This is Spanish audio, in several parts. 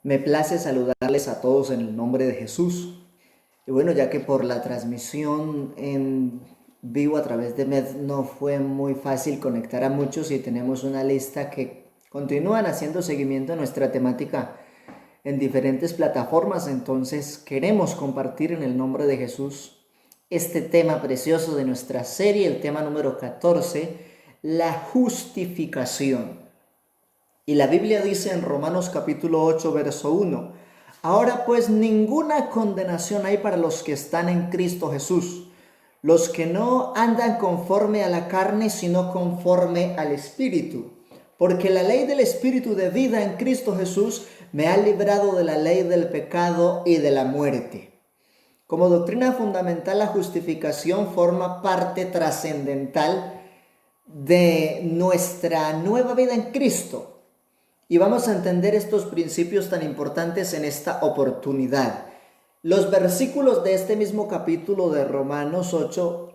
Me place saludarles a todos en el nombre de Jesús. Y bueno, ya que por la transmisión en vivo a través de Med no fue muy fácil conectar a muchos y tenemos una lista que continúan haciendo seguimiento a nuestra temática en diferentes plataformas, entonces queremos compartir en el nombre de Jesús este tema precioso de nuestra serie, el tema número 14, la justificación. Y la Biblia dice en Romanos capítulo 8, verso 1, ahora pues ninguna condenación hay para los que están en Cristo Jesús, los que no andan conforme a la carne, sino conforme al Espíritu. Porque la ley del Espíritu de vida en Cristo Jesús me ha librado de la ley del pecado y de la muerte. Como doctrina fundamental, la justificación forma parte trascendental de nuestra nueva vida en Cristo. Y vamos a entender estos principios tan importantes en esta oportunidad. Los versículos de este mismo capítulo de Romanos 8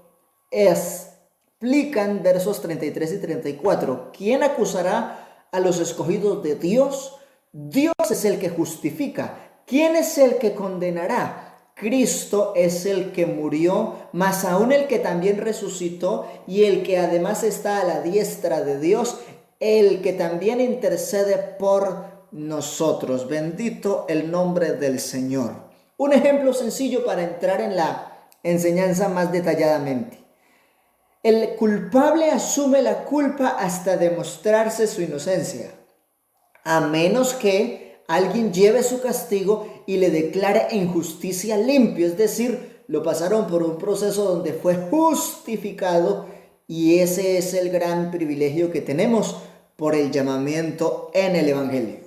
explican versos 33 y 34. ¿Quién acusará a los escogidos de Dios? Dios es el que justifica. ¿Quién es el que condenará? Cristo es el que murió, más aún el que también resucitó y el que además está a la diestra de Dios, el que también intercede por nosotros. Bendito el nombre del Señor. Un ejemplo sencillo para entrar en la enseñanza más detalladamente. El culpable asume la culpa hasta demostrarse su inocencia, a menos que alguien lleve su castigo y le declare en justicia limpio, es decir, lo pasaron por un proceso donde fue justificado, y ese es el gran privilegio que tenemos por el llamamiento en el Evangelio.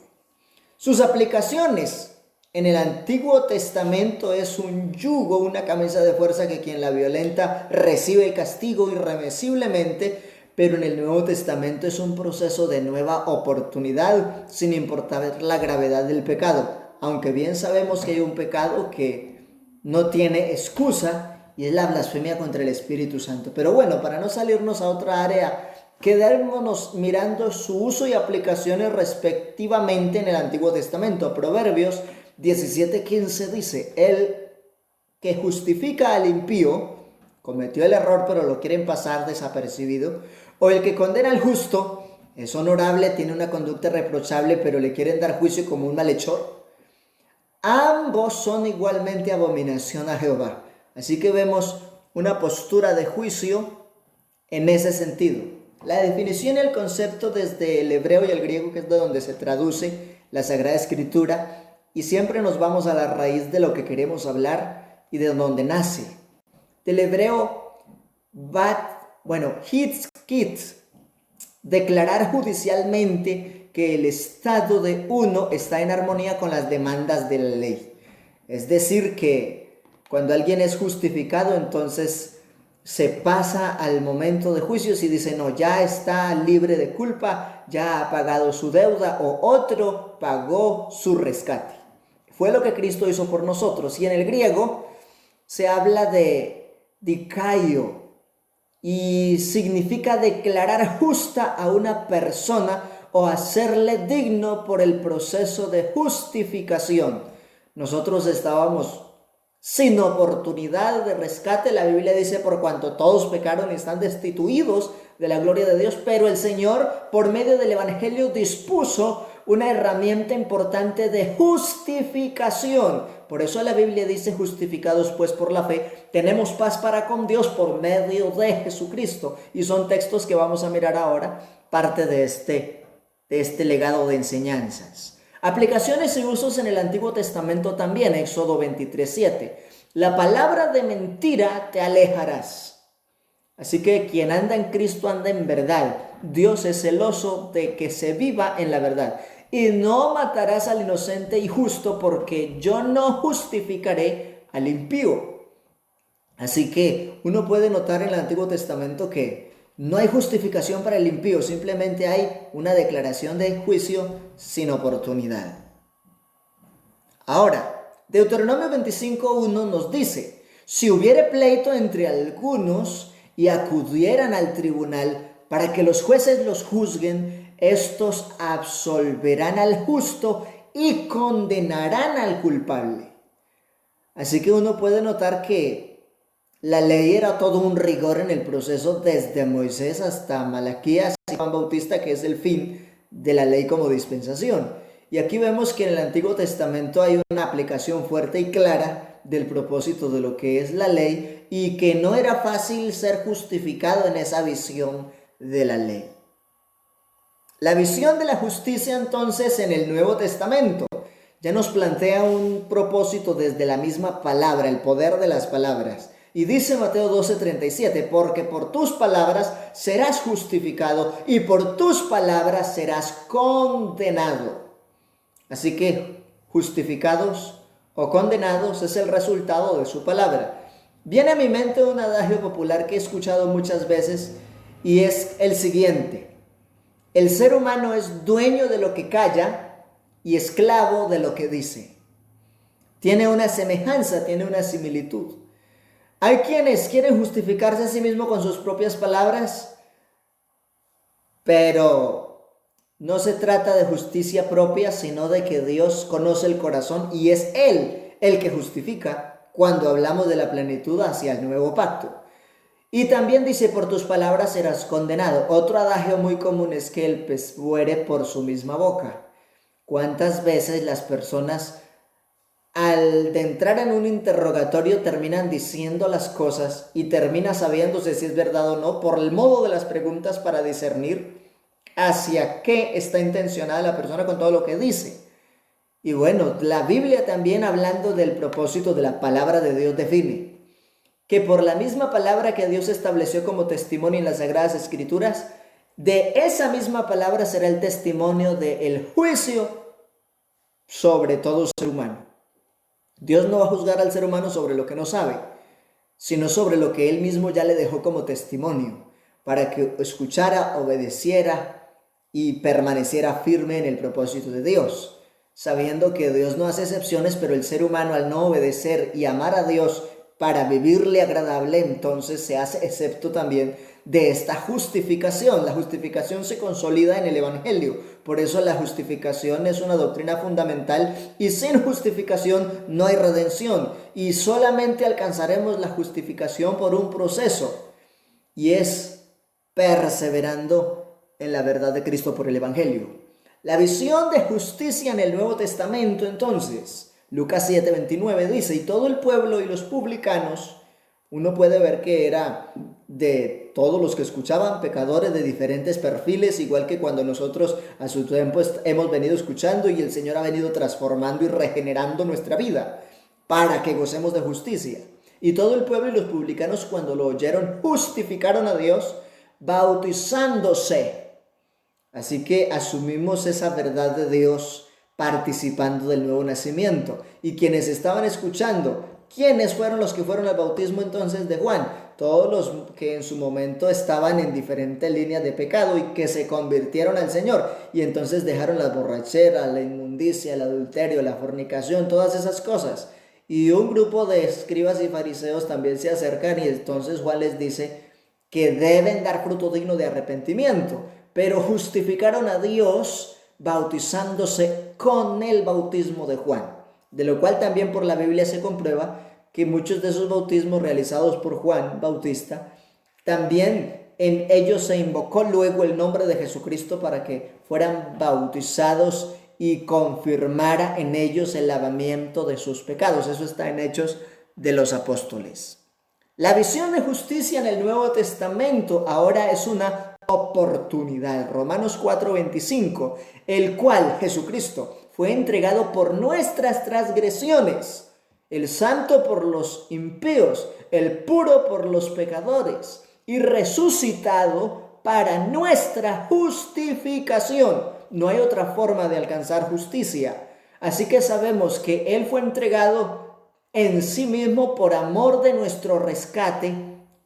Sus aplicaciones en el Antiguo Testamento es un yugo, una camisa de fuerza que quien la violenta recibe el castigo irremisiblemente, pero en el Nuevo Testamento es un proceso de nueva oportunidad sin importar la gravedad del pecado, aunque bien sabemos que hay un pecado que no tiene excusa y es la blasfemia contra el Espíritu Santo. Pero bueno, para no salirnos a otra área, quedémonos mirando su uso y aplicaciones respectivamente en el Antiguo Testamento. Proverbios 17:15 dice, el que justifica al impío, cometió el error pero lo quieren pasar desapercibido, o el que condena al justo, es honorable, tiene una conducta reprochable pero le quieren dar juicio como un malhechor. Ambos son igualmente abominación a Jehová. Así que vemos una postura de juicio en ese sentido. La definición y el concepto desde el hebreo y el griego, que es de donde se traduce la Sagrada Escritura, y siempre nos vamos a la raíz de lo que queremos hablar y de donde nace. Del hebreo hitzkit, declarar judicialmente que el estado de uno está en armonía con las demandas de la ley. Es decir, que cuando alguien es justificado, entonces se pasa al momento de juicio y dice, no, ya está libre de culpa, ya ha pagado su deuda o otro pagó su rescate. Fue lo que Cristo hizo por nosotros. Y en el griego se habla de dikaio y significa declarar justa a una persona o hacerle digno por el proceso de justificación. Nosotros estábamos sin oportunidad de rescate. La Biblia dice, por cuanto todos pecaron y están destituidos de la gloria de Dios, pero el Señor, por medio del Evangelio, dispuso una herramienta importante de justificación. Por eso la Biblia dice, justificados pues por la fe, tenemos paz para con Dios por medio de Jesucristo. Y son textos que vamos a mirar ahora, parte de este legado de enseñanzas. Aplicaciones y usos en el Antiguo Testamento también, Éxodo 23:7. La palabra de mentira te alejarás. Así que quien anda en Cristo anda en verdad. Dios es celoso de que se viva en la verdad. Y no matarás al inocente y justo, porque yo no justificaré al impío. Así que uno puede notar en el Antiguo Testamento que no hay justificación para el impío, simplemente hay una declaración de juicio sin oportunidad. Ahora, Deuteronomio 25:1 nos dice, si hubiere pleito entre algunos y acudieran al tribunal para que los jueces los juzguen, estos absolverán al justo y condenarán al culpable. Así que uno puede notar que la ley era todo un rigor en el proceso desde Moisés hasta Malaquías y Juan Bautista, que es el fin de la ley como dispensación. Y aquí vemos que en el Antiguo Testamento hay una aplicación fuerte y clara del propósito de lo que es la ley y que no era fácil ser justificado en esa visión de la ley. La visión de la justicia entonces en el Nuevo Testamento ya nos plantea un propósito desde la misma palabra, el poder de las palabras. Y dice Mateo 12:37, porque por tus palabras serás justificado y por tus palabras serás condenado. Así que justificados o condenados es el resultado de su palabra. Viene a mi mente un adagio popular que he escuchado muchas veces y es el siguiente: el ser humano es dueño de lo que calla y esclavo de lo que dice. Tiene una semejanza, tiene una similitud. Hay quienes quieren justificarse a sí mismos con sus propias palabras, pero no se trata de justicia propia, sino de que Dios conoce el corazón y es Él el que justifica cuando hablamos de la plenitud hacia el nuevo pacto. Y también dice, por tus palabras serás condenado. Otro adagio muy común es que el pez muere por su misma boca. ¿Cuántas veces las personas al entrar en un interrogatorio terminan diciendo las cosas y termina sabiéndose si es verdad o no por el modo de las preguntas para discernir hacia qué está intencionada la persona con todo lo que dice? Y bueno, la Biblia también, hablando del propósito de la palabra de Dios, define que por la misma palabra que Dios estableció como testimonio en las Sagradas Escrituras, de esa misma palabra será el testimonio del juicio sobre todo ser humano. Dios no va a juzgar al ser humano sobre lo que no sabe, sino sobre lo que Él mismo ya le dejó como testimonio, para que escuchara, obedeciera y permaneciera firme en el propósito de Dios, sabiendo que Dios no hace excepciones, pero el ser humano, al no obedecer y amar a Dios para vivirle agradable, entonces se hace excepto también de esta justificación. La justificación se consolida en el Evangelio. Por eso la justificación es una doctrina fundamental y sin justificación no hay redención. Y solamente alcanzaremos la justificación por un proceso, y es perseverando en la verdad de Cristo por el Evangelio. La visión de justicia en el Nuevo Testamento, entonces, Lucas 7:29 dice, y todo el pueblo y los publicanos, uno puede ver que era de todos los que escuchaban, pecadores de diferentes perfiles, igual que cuando nosotros a su tiempo hemos venido escuchando y el Señor ha venido transformando y regenerando nuestra vida para que gocemos de justicia. Y todo el pueblo y los publicanos, cuando lo oyeron, justificaron a Dios bautizándose. Así que asumimos esa verdad de Dios participando del nuevo nacimiento. Y quienes estaban escuchando, ¿quiénes fueron los que fueron al bautismo entonces de Juan? Todos los que en su momento estaban en diferentes líneas de pecado y que se convirtieron al Señor. Y entonces dejaron la borrachera, la inmundicia, el adulterio, la fornicación, todas esas cosas. Y un grupo de escribas y fariseos también se acercan y entonces Juan les dice que deben dar fruto digno de arrepentimiento. Pero justificaron a Dios bautizándose con el bautismo de Juan, de lo cual también por la Biblia se comprueba que muchos de esos bautismos realizados por Juan Bautista, también en ellos se invocó luego el nombre de Jesucristo para que fueran bautizados y confirmara en ellos el lavamiento de sus pecados. Eso está en Hechos de los Apóstoles. La visión de justicia en el Nuevo Testamento ahora es una oportunidad. Romanos 4:25, el cual Jesucristo fue entregado por nuestras transgresiones, el santo por los impíos, el puro por los pecadores, y resucitado para nuestra justificación. No hay otra forma de alcanzar justicia. Así que sabemos que Él fue entregado en sí mismo por amor de nuestro rescate,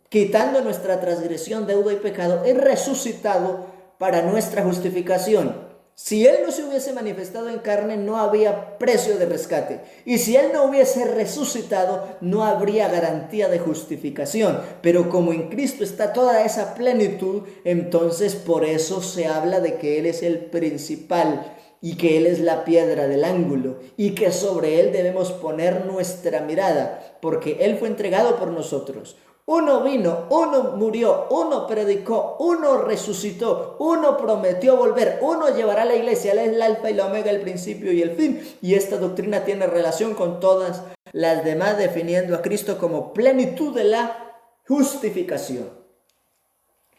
quitando nuestra transgresión, deuda y pecado, es resucitado para nuestra justificación. Si Él no se hubiese manifestado en carne, no había precio de rescate. Y si Él no hubiese resucitado, no habría garantía de justificación. Pero como en Cristo está toda esa plenitud, entonces por eso se habla de que Él es el principal y que Él es la piedra del ángulo y que sobre Él debemos poner nuestra mirada, porque Él fue entregado por nosotros. Uno vino, uno murió, uno predicó, uno resucitó, uno prometió volver, uno llevará a la iglesia. Él es el alfa y la omega, el principio y el fin. Y esta doctrina tiene relación con todas las demás, definiendo a Cristo como plenitud de la justificación.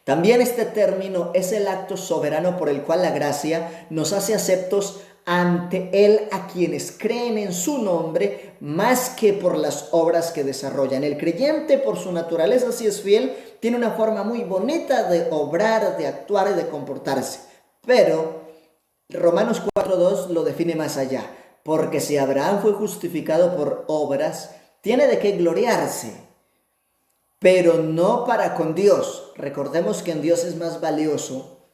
También este término es el acto soberano por el cual la gracia nos hace aceptos ante Él a quienes creen en su nombre más que por las obras que desarrollan. El creyente, por su naturaleza, si es fiel, tiene una forma muy bonita de obrar, de actuar y de comportarse. Pero Romanos 4:2 lo define más allá. Porque si Abraham fue justificado por obras, tiene de qué gloriarse, pero no para con Dios. Recordemos que en Dios es más valioso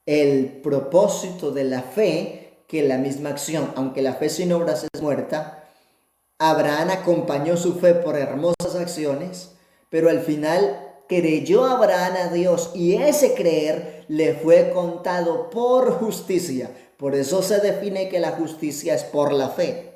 el propósito de la fe que la misma acción. Aunque la fe sin obras es muerta, Abraham acompañó su fe por hermosas acciones, pero al final creyó Abraham a Dios y ese creer le fue contado por justicia. Por eso se define que la justicia es por la fe.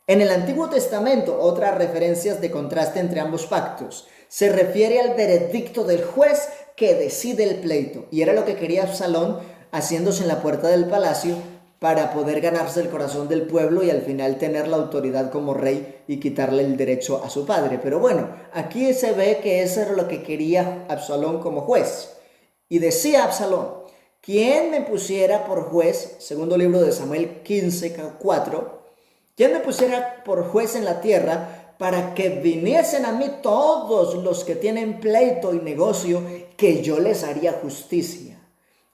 En el Antiguo Testamento, otras referencias de contraste entre ambos pactos, se refiere al veredicto del juez que decide el pleito. Y era lo que quería Absalón, haciéndose en la puerta del palacio para poder ganarse el corazón del pueblo y al final tener la autoridad como rey y quitarle el derecho a su padre. Pero bueno, aquí se ve que eso era lo que quería Absalón como juez. Y decía Absalón: ¿quién me pusiera por juez? Segundo libro de Samuel 15:4. ¿Quién me pusiera por juez en la tierra para que viniesen a mí todos los que tienen pleito y negocio, que yo les haría justicia?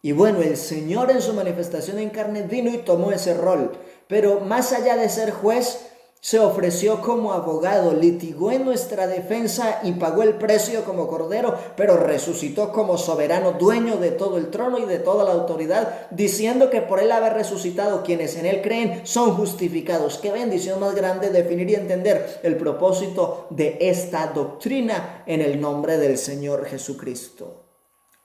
Y bueno, el Señor en su manifestación en carne vino y tomó ese rol. Pero más allá de ser juez, se ofreció como abogado, litigó en nuestra defensa y pagó el precio como cordero, pero resucitó como soberano, dueño de todo el trono y de toda la autoridad, diciendo que por él haber resucitado, quienes en él creen son justificados. Qué bendición más grande definir y entender el propósito de esta doctrina en el nombre del Señor Jesucristo.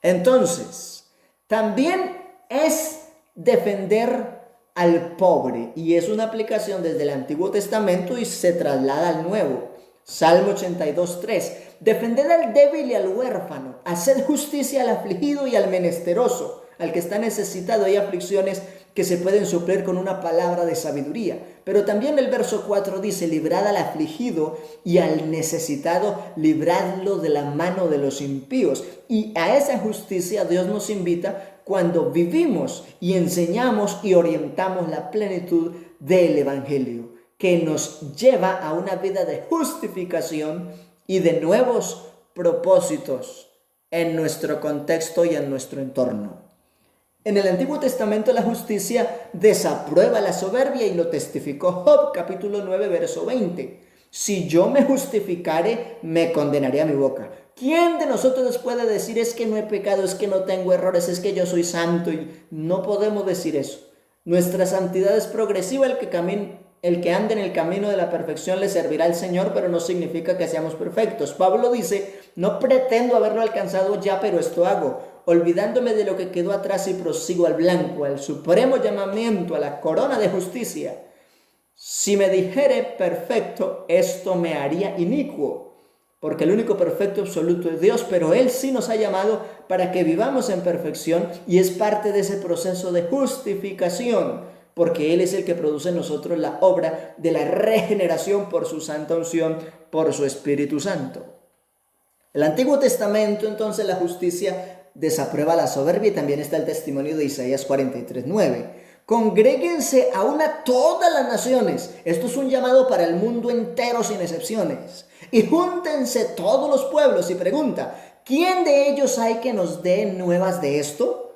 Entonces, también es defender al pobre, y es una aplicación desde el Antiguo Testamento y se traslada al Nuevo. Salmo 82:3. Defended al débil y al huérfano, haced justicia al afligido y al menesteroso, al que está necesitado. Hay aflicciones que se pueden suplir con una palabra de sabiduría. Pero también el verso 4 dice: librad al afligido y al necesitado, libradlo de la mano de los impíos. Y a esa justicia Dios nos invita cuando vivimos y enseñamos y orientamos la plenitud del Evangelio, que nos lleva a una vida de justificación y de nuevos propósitos en nuestro contexto y en nuestro entorno. En el Antiguo Testamento la justicia desaprueba la soberbia y lo testificó Job, capítulo 9, verso 20. Si yo me justificare, me condenaré a mi boca. ¿Quién de nosotros puede decir: es que no he pecado, es que no tengo errores, es que yo soy santo? Y no podemos decir eso. Nuestra santidad es progresiva. El que ande en el camino de la perfección le servirá al Señor, pero no significa que seamos perfectos. Pablo dice: no pretendo haberlo alcanzado ya, pero esto hago, olvidándome de lo que quedó atrás y prosigo al blanco, al supremo llamamiento, a la corona de justicia. Si me dijere perfecto, esto me haría inicuo, porque el único perfecto absoluto es Dios, pero Él sí nos ha llamado para que vivamos en perfección, y es parte de ese proceso de justificación, porque Él es el que produce en nosotros la obra de la regeneración por su santa unción, por su Espíritu Santo. El Antiguo Testamento, entonces, la justicia desaprueba la soberbia, y también está el testimonio de Isaías 43:9. Congréguense aún a todas las naciones. Esto es un llamado para el mundo entero sin excepciones. Y júntense todos los pueblos. Y pregunta: ¿quién de ellos hay que nos dé nuevas de esto?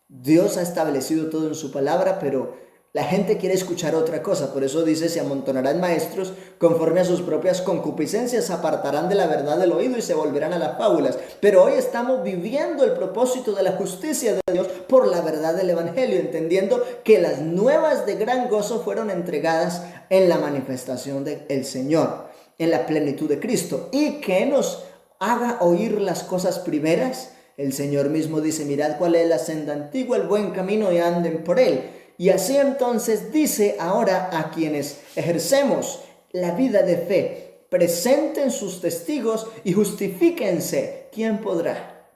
Dios ha establecido todo en su palabra, pero la gente quiere escuchar otra cosa. Por eso dice: se amontonarán maestros conforme a sus propias concupiscencias, se apartarán de la verdad del oído y se volverán a las fábulas. Pero hoy estamos viviendo el propósito de la justicia de Dios por la verdad del Evangelio, entendiendo que las nuevas de gran gozo fueron entregadas en la manifestación del Señor, en la plenitud de Cristo, y que nos haga oír las cosas primeras El Señor mismo dice, mirad cuál es la senda antigua, el buen camino, y anden por él. Y así entonces dice ahora a quienes ejercemos la vida de fe, presenten sus testigos y justifíquense. ¿Quién podrá?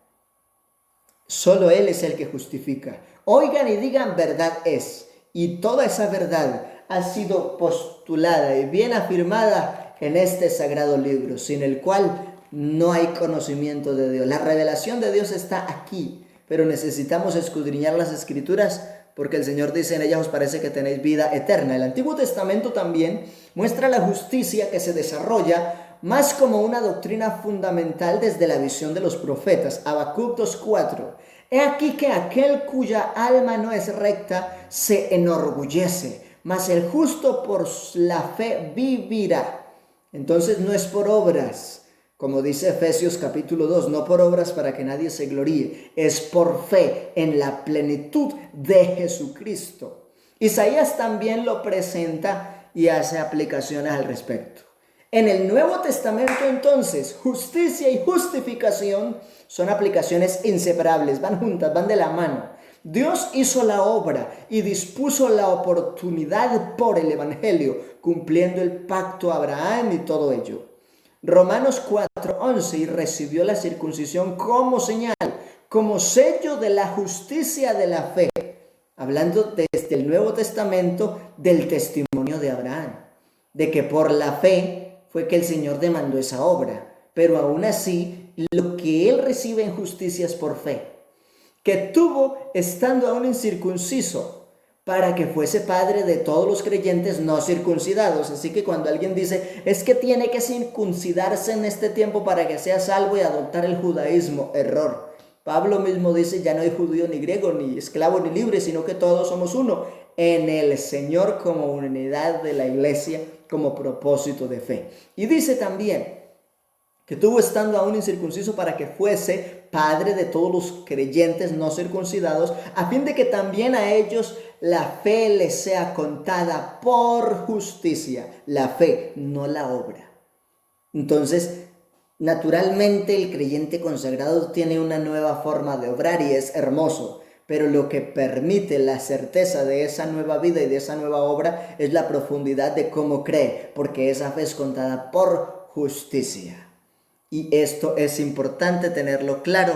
Solo Él es el que justifica. Oigan y digan, verdad es. Y toda esa verdad ha sido postulada y bien afirmada en este sagrado libro, sin el cual no hay conocimiento de Dios. La revelación de Dios está aquí, pero necesitamos escudriñar las Escrituras, porque el Señor dice, en ellas os parece que tenéis vida eterna. El Antiguo Testamento también muestra la justicia que se desarrolla más como una doctrina fundamental desde la visión de los profetas. Habacuc 2:4. He aquí que aquel cuya alma no es recta se enorgullece, mas el justo por la fe vivirá. Entonces no es por obras, como dice Efesios capítulo 2, no por obras para que nadie se gloríe, es por fe en la plenitud de Jesucristo. Isaías también lo presenta y hace aplicaciones al respecto. En el Nuevo Testamento entonces, justicia y justificación son aplicaciones inseparables, van juntas, van de la mano. Dios hizo la obra y dispuso la oportunidad por el Evangelio, cumpliendo el pacto a Abraham y todo ello. Romanos 4:11, y recibió la circuncisión como señal, como sello de la justicia de la fe, hablando desde el Nuevo Testamento del testimonio de Abraham, de que por la fe fue que el Señor demandó esa obra, pero aún así lo que él recibe en justicia es por fe, que tuvo estando aún incircunciso, para que fuese padre de todos los creyentes no circuncidados. Así que cuando alguien dice, es que tiene que circuncidarse en este tiempo para que sea salvo y adoptar el judaísmo, error. Pablo mismo dice, ya no hay judío ni griego, ni esclavo ni libre, sino que todos somos uno en el Señor, como unidad de la iglesia, como propósito de fe. Y dice también que tuvo estando aún incircunciso para que fuese padre de todos los creyentes no circuncidados, a fin de que también a ellos la fe les sea contada por justicia. La fe, no la obra. Entonces, naturalmente el creyente consagrado tiene una nueva forma de obrar y es hermoso, pero lo que permite la certeza de esa nueva vida y de esa nueva obra es la profundidad de cómo cree, porque esa fe es contada por justicia. Y esto es importante tenerlo claro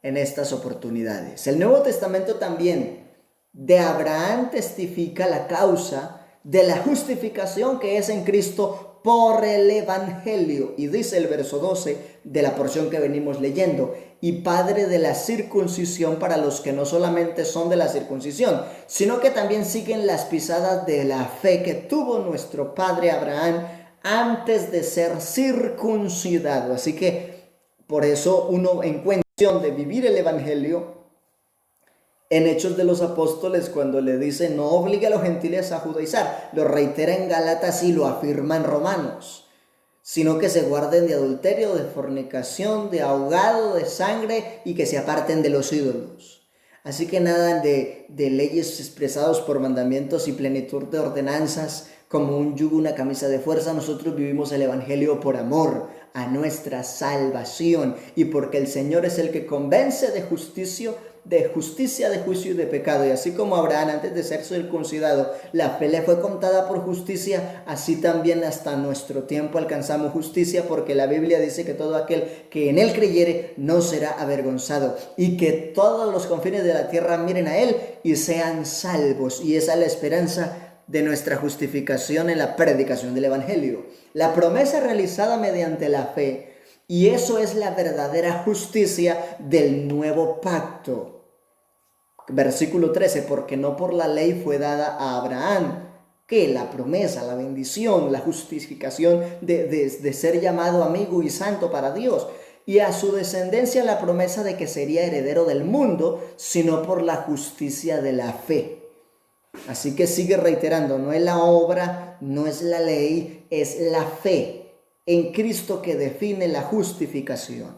en estas oportunidades. El Nuevo Testamento también de Abraham testifica la causa de la justificación que es en Cristo por el Evangelio. Y dice el verso 12 de la porción que venimos leyendo, y padre de la circuncisión para los que no solamente son de la circuncisión, sino que también siguen las pisadas de la fe que tuvo nuestro padre Abraham antes de ser circuncidado. Así que por eso uno encuentra de vivir el Evangelio en Hechos de los Apóstoles, cuando le dice no obligue a los gentiles a judaizar, lo reitera en Gálatas y lo afirma en Romanos, sino que se guarden de adulterio, de fornicación, de ahogado, de sangre, y que se aparten de los ídolos. Así que nada de leyes expresados por mandamientos y plenitud de ordenanzas, como un yugo, una camisa de fuerza. Nosotros vivimos el Evangelio por amor a nuestra salvación y porque el Señor es el que convence de justicia, de juicio y de pecado. Y así como Abraham antes de ser circuncidado, la fe le fue contada por justicia, así también hasta nuestro tiempo alcanzamos justicia, porque la Biblia dice que todo aquel que en él creyere no será avergonzado, y que todos los confines de la tierra miren a él y sean salvos. Y esa es la esperanza de nuestra justificación en la predicación del Evangelio. La promesa realizada mediante la fe, y eso es la verdadera justicia del nuevo pacto. Versículo 13, porque no por la ley fue dada a Abraham, que la promesa, la bendición, la justificación de ser llamado amigo y santo para Dios, y a su descendencia la promesa de que sería heredero del mundo, sino por la justicia de la fe. Así que sigue reiterando, no es la obra, no es la ley, es la fe en Cristo que define la justificación.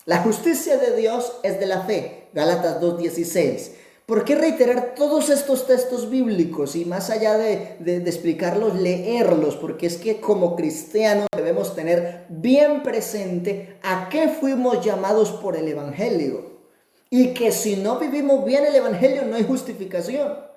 La justicia de Dios es de la fe, Gálatas 2:16, ¿Por qué reiterar todos estos textos bíblicos y más allá de explicarlos, leerlos? Porque es que como cristianos debemos tener bien presente a qué fuimos llamados por el Evangelio. Y que si no vivimos bien el Evangelio no hay justificación.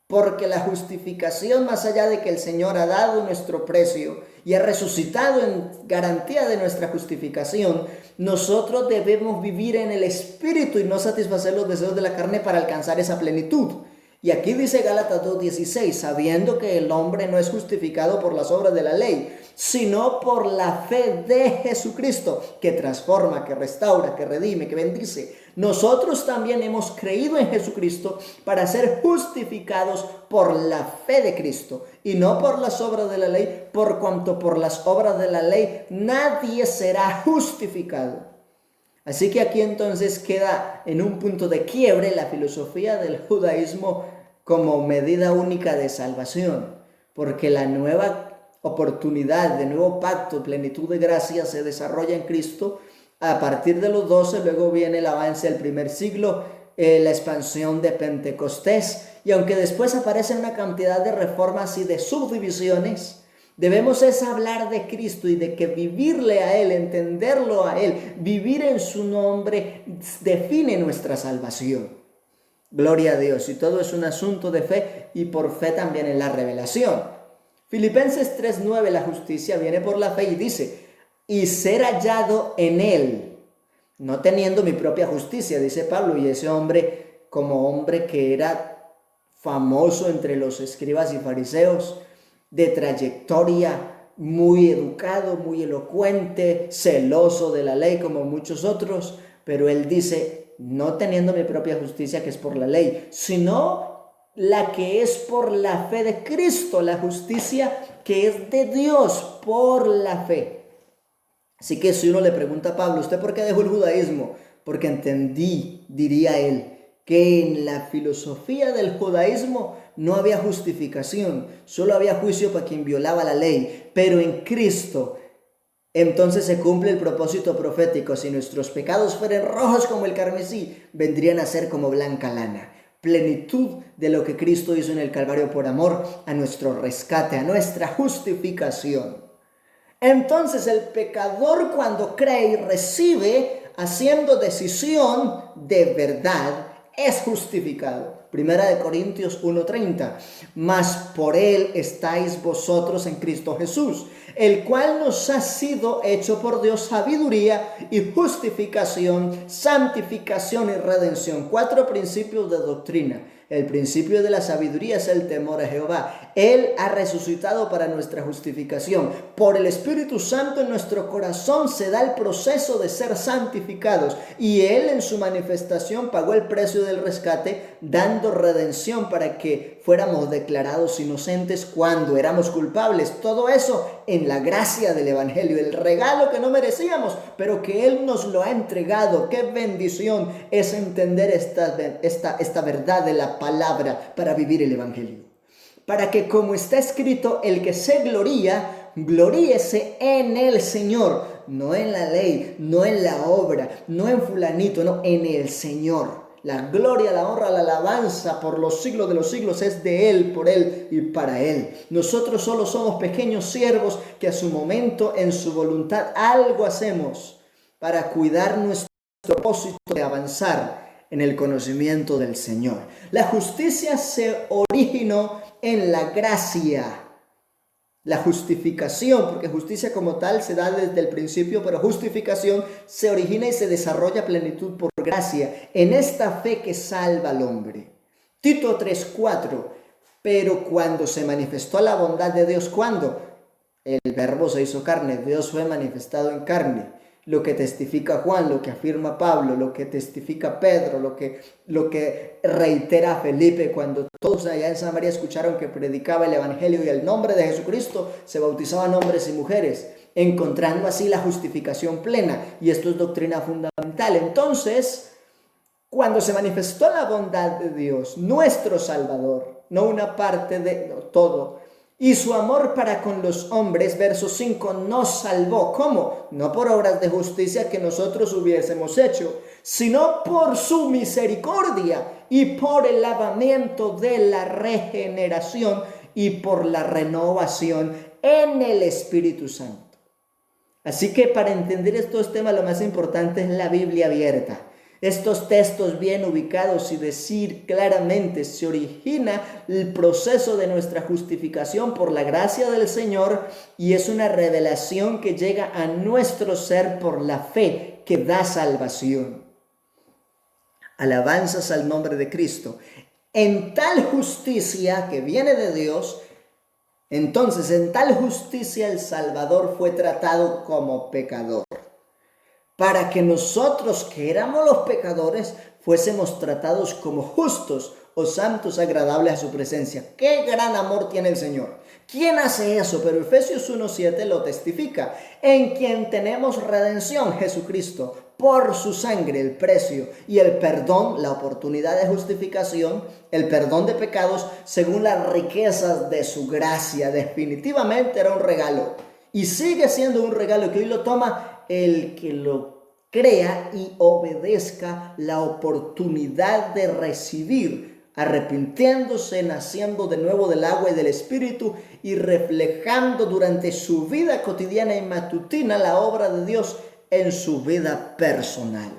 Porque la justificación, más allá de que el Señor ha dado nuestro precio y ha resucitado en garantía de nuestra justificación, nosotros debemos vivir en el Espíritu y no satisfacer los deseos de la carne para alcanzar esa plenitud. Y aquí dice Gálatas 2:16, sabiendo que el hombre no es justificado por las obras de la ley, sino por la fe de Jesucristo, que transforma, que restaura, que redime, que bendice. Nosotros también hemos creído en Jesucristo para ser justificados por la fe de Cristo y no por las obras de la ley, por cuanto por las obras de la ley nadie será justificado. Así que aquí entonces queda en un punto de quiebre la filosofía del judaísmo como medida única de salvación, porque la nueva oportunidad de nuevo pacto, plenitud de gracia se desarrolla en Cristo a partir de los 12, luego viene el avance del primer siglo, la expansión de Pentecostés, y aunque después aparecen una cantidad de reformas y de subdivisiones, debemos es hablar de Cristo y de que vivirle a Él, entenderlo a Él, vivir en su nombre, define nuestra salvación. Gloria a Dios. Y todo es un asunto de fe y por fe también en la revelación. Filipenses 3:9, la justicia viene por la fe y dice, y ser hallado en Él, no teniendo mi propia justicia, dice Pablo, y ese hombre, como hombre que era famoso entre los escribas y fariseos, de trayectoria, muy educado, muy elocuente, celoso de la ley como muchos otros, pero él dice, no teniendo mi propia justicia que es por la ley, sino la que es por la fe de Cristo, la justicia que es de Dios por la fe. Así que si uno le pregunta a Pablo, ¿usted por qué dejó el judaísmo? Porque entendí, diría él, que en la filosofía del judaísmo no había justificación, solo había juicio para quien violaba la ley, pero en Cristo entonces se cumple el propósito profético, si nuestros pecados fueran rojos como el carmesí, vendrían a ser como blanca lana. Plenitud de lo que Cristo hizo en el Calvario por amor a nuestro rescate, a nuestra justificación. Entonces el pecador cuando cree y recibe, haciendo decisión de verdad, es justificado. Primera de Corintios 1:30. Mas por él estáis vosotros en Cristo Jesús, el cual nos ha sido hecho por Dios sabiduría y justificación, santificación y redención. 4 principios de doctrina. El principio de la sabiduría es el temor a Jehová. Él ha resucitado para nuestra justificación. Por el Espíritu Santo en nuestro corazón se da el proceso de ser santificados. Y Él en su manifestación pagó el precio del rescate, dando redención para que fuéramos declarados inocentes cuando éramos culpables. Todo eso en la gracia del Evangelio, el regalo que no merecíamos, pero que Él nos lo ha entregado. Qué bendición es entender esta verdad de la palabra para vivir el Evangelio. Para que, como está escrito, el que se gloría, gloríese en el Señor, no en la ley, no en la obra, no en fulanito, no, en el Señor. La gloria, la honra, la alabanza por los siglos de los siglos es de Él, por Él y para Él. Nosotros solo somos pequeños siervos que a su momento, en su voluntad, algo hacemos para cuidar nuestro propósito de avanzar en el conocimiento del Señor. La justicia se originó en la gracia. La justificación, porque justicia como tal se da desde el principio, pero justificación se origina y se desarrolla a plenitud por gracia, en esta fe que salva al hombre. Tito 3:4, pero cuando se manifestó la bondad de Dios, ¿cuándo? El verbo se hizo carne, Dios fue manifestado en carne. Lo que testifica Juan, lo que afirma Pablo, lo que testifica Pedro, lo que reitera Felipe cuando todos allá en Samaria escucharon que predicaba el Evangelio y el nombre de Jesucristo, se bautizaban hombres y mujeres, encontrando así la justificación plena. Y esto es doctrina fundamental. Entonces, cuando se manifestó la bondad de Dios, nuestro Salvador, no una parte de todo, Y su amor para con los hombres, verso 5, nos salvó. ¿Cómo? No por obras de justicia que nosotros hubiésemos hecho, sino por su misericordia y por el lavamiento de la regeneración y por la renovación en el Espíritu Santo. Así que para entender estos temas lo más importante es la Biblia abierta. Estos textos bien ubicados y decir claramente se origina el proceso de nuestra justificación por la gracia del Señor y es una revelación que llega a nuestro ser por la fe que da salvación. Alabanzas al nombre de Cristo. En tal justicia que viene de Dios, entonces en tal justicia el Salvador fue tratado como pecador, para que nosotros que éramos los pecadores fuésemos tratados como justos o santos agradables a su presencia. ¡Qué gran amor tiene el Señor! ¿Quién hace eso? Pero Efesios 1:7 lo testifica. En quien tenemos redención, Jesucristo, por su sangre, el precio y el perdón, la oportunidad de justificación, el perdón de pecados, según las riquezas de su gracia. Definitivamente era un regalo. Y sigue siendo un regalo que hoy lo toma el que lo crea y obedezca la oportunidad de recibir, arrepintiéndose, naciendo de nuevo del agua y del Espíritu y reflejando durante su vida cotidiana y matutina la obra de Dios en su vida personal.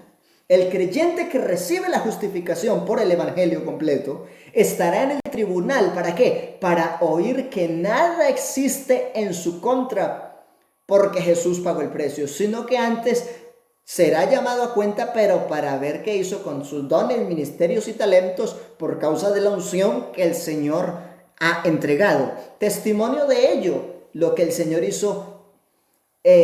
El creyente que recibe la justificación por el Evangelio completo estará en el tribunal. ¿Para qué? Para oír que nada existe en su contra porque Jesús pagó el precio, sino que antes será llamado a cuenta, pero para ver qué hizo con sus dones, ministerios y talentos por causa de la unción que el Señor ha entregado. Testimonio de ello, lo que el Señor hizo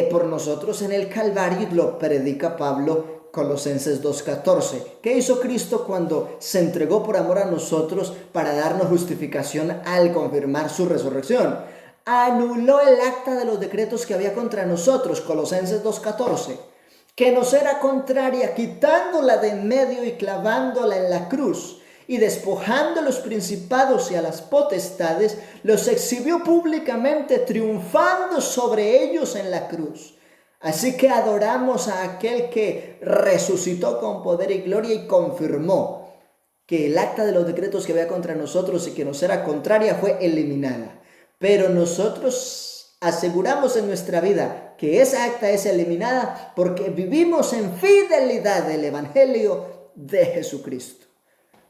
por nosotros en el Calvario, lo predica Pablo, Colosenses 2:14. ¿Qué hizo Cristo cuando se entregó por amor a nosotros para darnos justificación al confirmar su resurrección? Anuló el acta de los decretos que había contra nosotros, Colosenses 2:14, que nos era contraria, quitándola de en medio y clavándola en la cruz. Y despojando a los principados y a las potestades, los exhibió públicamente, triunfando sobre ellos en la cruz. Así que adoramos a aquel que resucitó con poder y gloria y confirmó que el acta de los decretos que había contra nosotros y que nos era contraria fue eliminada. Pero nosotros aseguramos en nuestra vida que esa acta es eliminada porque vivimos en fidelidad del Evangelio de Jesucristo.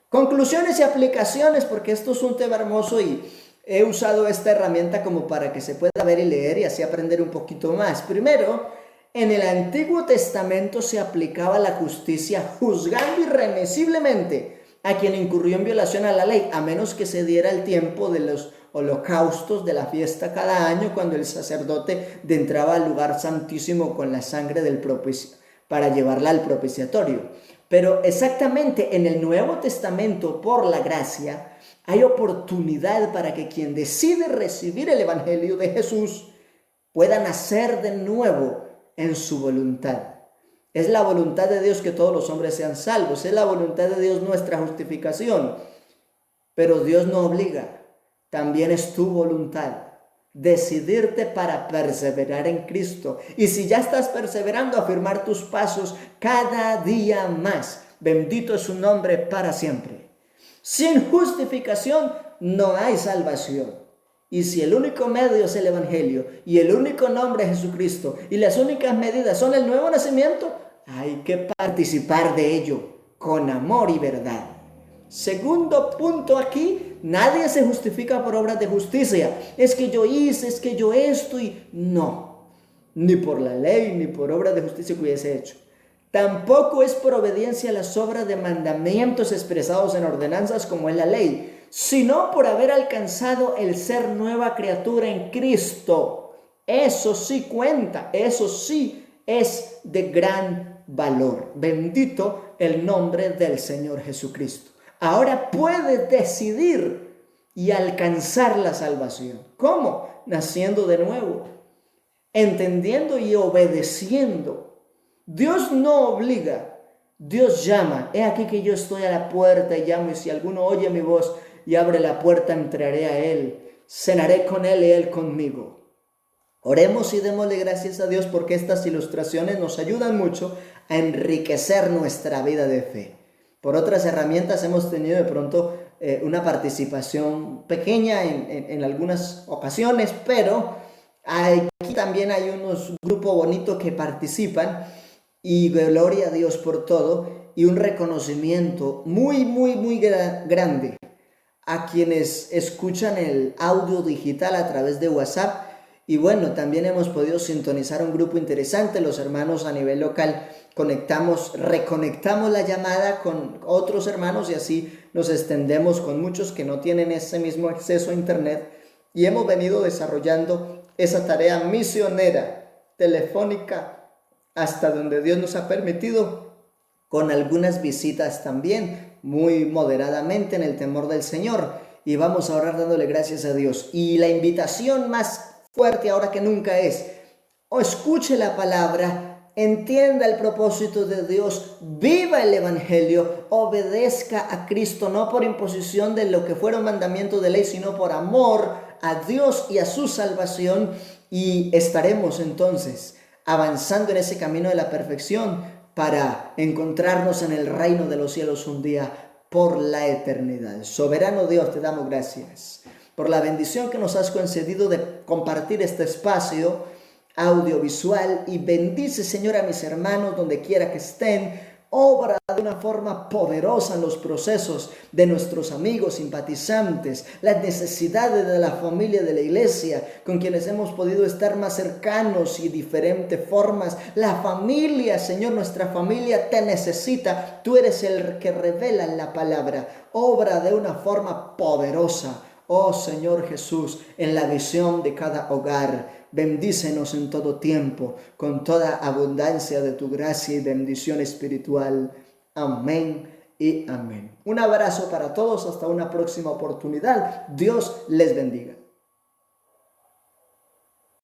Conclusiones y aplicaciones, porque esto es un tema hermoso y he usado esta herramienta como para que se pueda ver y leer y así aprender un poquito más. Primero, en el Antiguo Testamento se aplicaba la justicia juzgando irremisiblemente a quien incurrió en violación a la ley, a menos que se diera el tiempo de los holocaustos de la fiesta cada año, cuando el sacerdote entraba al lugar santísimo con la sangre del propicio para llevarla al propiciatorio. Pero exactamente en el Nuevo Testamento, por la gracia, hay oportunidad para que quien decide recibir el Evangelio de Jesús pueda nacer de nuevo en su voluntad. Es la voluntad de Dios que todos los hombres sean salvos. Es la voluntad de Dios nuestra justificación. Pero Dios no obliga. También es tu voluntad decidirte para perseverar en Cristo. Y si ya estás perseverando, afirmar tus pasos cada día más. Bendito es su nombre para siempre. Sin justificación no hay salvación. Y si el único medio es el Evangelio y el único nombre es Jesucristo y las únicas medidas son el nuevo nacimiento, hay que participar de ello con amor y verdad. Segundo punto aquí, nadie se justifica por obras de justicia. Es que yo hice, es que yo esto y no. Ni por la ley, ni por obras de justicia que hubiese hecho. Tampoco es por obediencia a las obras de mandamientos expresados en ordenanzas como es la ley, sino por haber alcanzado el ser nueva criatura en Cristo. Eso sí cuenta, eso sí es de gran valor. Bendito el nombre del Señor Jesucristo. Ahora puedes decidir y alcanzar la salvación. ¿Cómo? Naciendo de nuevo, entendiendo y obedeciendo. Dios no obliga, Dios llama. He aquí que yo estoy a la puerta y llamo, y si alguno oye mi voz y abre la puerta, entraré a él. cenaré con él y él conmigo. Oremos y démosle gracias a Dios porque estas ilustraciones nos ayudan mucho a enriquecer nuestra vida de fe. Por otras herramientas hemos tenido de pronto una participación pequeña en algunas ocasiones, pero aquí también hay unos grupos bonitos que participan y gloria a Dios por todo y un reconocimiento muy grande a quienes escuchan el audio digital a través de WhatsApp. Y bueno, también hemos podido sintonizar un grupo interesante. Los hermanos a nivel local reconectamos la llamada con otros hermanos y así nos extendemos con muchos que no tienen ese mismo acceso a internet. Y hemos venido desarrollando esa tarea misionera, telefónica, hasta donde Dios nos ha permitido, con algunas visitas también, muy moderadamente en el temor del Señor. Y vamos a orar dándole gracias a Dios. Y la invitación más fuerte ahora que nunca es: o escuche la palabra, entienda el propósito de Dios, viva el evangelio, obedezca a Cristo, no por imposición de lo que fuera un mandamiento de ley, sino por amor a Dios y a su salvación, y estaremos entonces avanzando en ese camino de la perfección para encontrarnos en el reino de los cielos un día por la eternidad. Soberano Dios, te damos gracias por la bendición que nos has concedido de compartir este espacio audiovisual, y bendice, Señor, a mis hermanos donde quiera que estén. Obra de una forma poderosa en los procesos de nuestros amigos, simpatizantes, las necesidades de la familia de la iglesia, con quienes hemos podido estar más cercanos y diferentes formas. La familia, Señor, nuestra familia te necesita. Tú eres el que revela la palabra. Obra de una forma poderosa, oh Señor Jesús, en la visión de cada hogar. Bendícenos en todo tiempo, con toda abundancia de tu gracia y bendición espiritual. Amén y amén. Un abrazo para todos, hasta una próxima oportunidad. Dios les bendiga.